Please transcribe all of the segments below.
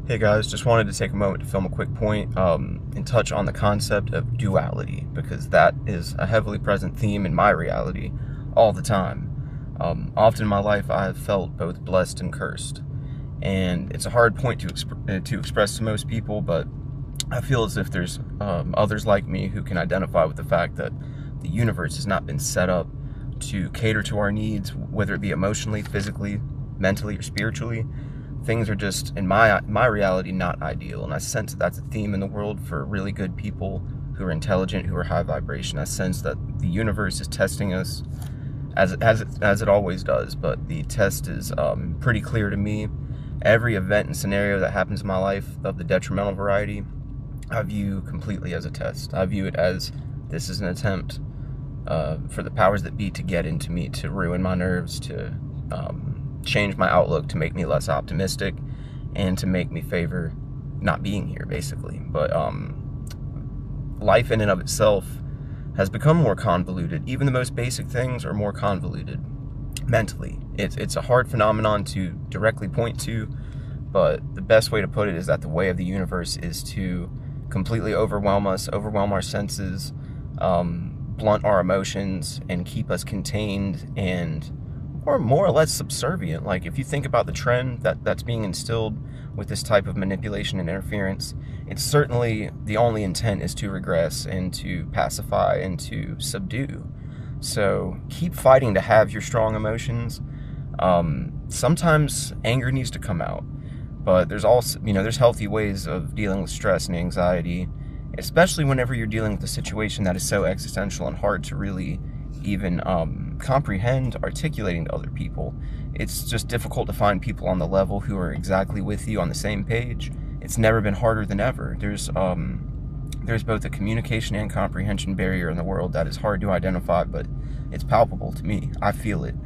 Hey guys, just wanted to take a moment to film a quick point and touch on the concept of duality, because that is a heavily present theme in my reality all the time. Often in my life, I have felt both blessed and cursed, and it's a hard point to express to most people, but I feel as if there's others like me who can identify with the fact that the universe has not been set up to cater to our needs, whether it be emotionally, physically, mentally, or spiritually. Things are just, in my reality, not ideal, and I sense that that's a theme in the world for really good people who are intelligent, who are high vibration. I sense that the universe is testing us as it always does, but the test is pretty clear to me. Every event and scenario that happens in my life of the detrimental variety, I view completely as a test. I view it as this is an attempt for the powers that be to get into me, to ruin my nerves, to change my outlook, to make me less optimistic, and to make me favor not being here, basically. But life in and of itself has become more convoluted. Even the most basic things are more convoluted mentally. It's a hard phenomenon to directly point to, but the best way to put it is that the way of the universe is to completely overwhelm us, overwhelm our senses, blunt our emotions, and keep us contained and more or less subservient. Like, if you think about the trend that's being instilled with this type of manipulation and interference, it's certainly the only intent is to regress and to pacify and to subdue. So keep fighting to have your strong emotions. Sometimes anger needs to come out, but there's also, there's healthy ways of dealing with stress and anxiety, especially whenever you're dealing with a situation that is so existential and hard to really even comprehend articulating to other people. It's just difficult to find people on the level who are exactly with you on the same page. It's never been harder than ever. There's both a communication and comprehension barrier in the world that is hard to identify, but it's palpable to me. I feel it.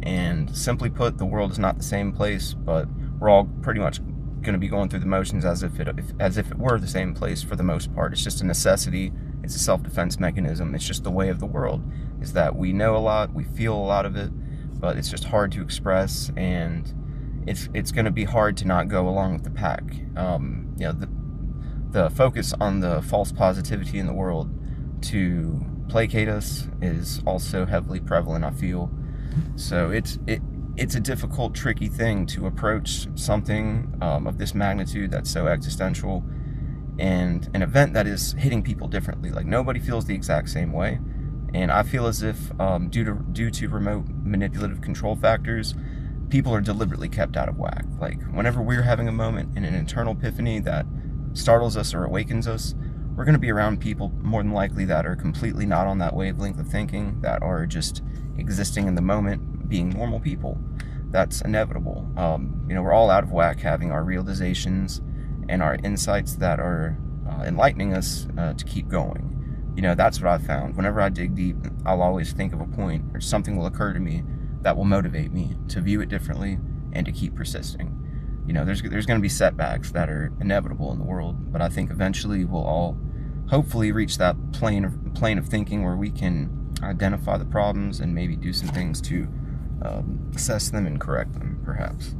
And simply put, the world is not the same place, but we're all pretty much going to be going through the motions as if it were the same place for the most part. It's just a necessity. It's a self-defense mechanism. It's just the way of the world, is that we know a lot, we feel a lot of it, but it's just hard to express, and it's going to be hard to not go along with the pack. The focus on the false positivity in the world to placate us is also heavily prevalent, I feel. So it's a difficult, tricky thing to approach something of this magnitude that's so existential, and an event that is hitting people differently. Like, nobody feels the exact same way, and I feel as if due to remote manipulative control factors, people are deliberately kept out of whack. Like, whenever we're having a moment in an internal epiphany that startles us or awakens us, we're going to be around people more than likely that are completely not on that wavelength of thinking, that are just existing in the moment, being normal people. That's inevitable. We're all out of whack, having our realizations and our insights that are enlightening us to keep going. That's what I've found. Whenever I dig deep, I'll always think of a point, or something will occur to me that will motivate me to view it differently and to keep persisting. There's going to be setbacks that are inevitable in the world, but I think eventually we'll all hopefully reach that plane of thinking where we can identify the problems and maybe do some things to assess them and correct them, perhaps.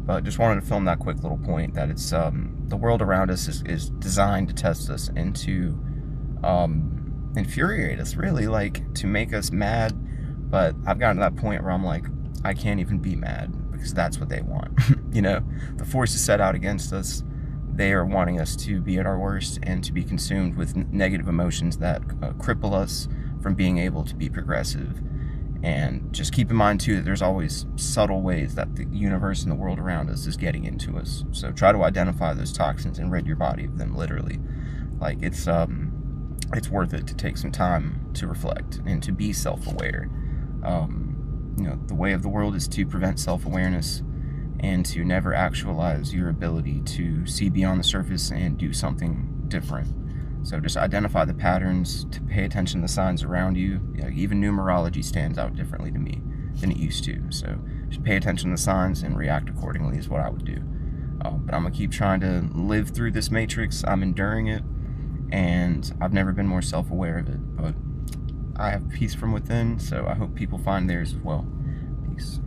But just wanted to film that quick little point that it's the world around us is designed to test us and to infuriate us, really, like, to make us mad. But I've gotten to that point where I'm like, I can't even be mad, because that's what they want. The force is set out against us. They are wanting us to be at our worst and to be consumed with negative emotions that cripple us from being able to be progressive. And just keep in mind, too, that there's always subtle ways that the universe and the world around us is getting into us. So try to identify those toxins and rid your body of them, literally. Like, it's worth it to take some time to reflect and to be self-aware. The way of the world is to prevent self-awareness and to never actualize your ability to see beyond the surface and do something different. So just identify the patterns, to pay attention to the signs around you. Even numerology stands out differently to me than it used to. So just pay attention to the signs and react accordingly is what I would do. But I'm going to keep trying to live through this matrix. I'm enduring it, and I've never been more self-aware of it. But I have peace from within, so I hope people find theirs as well. Peace.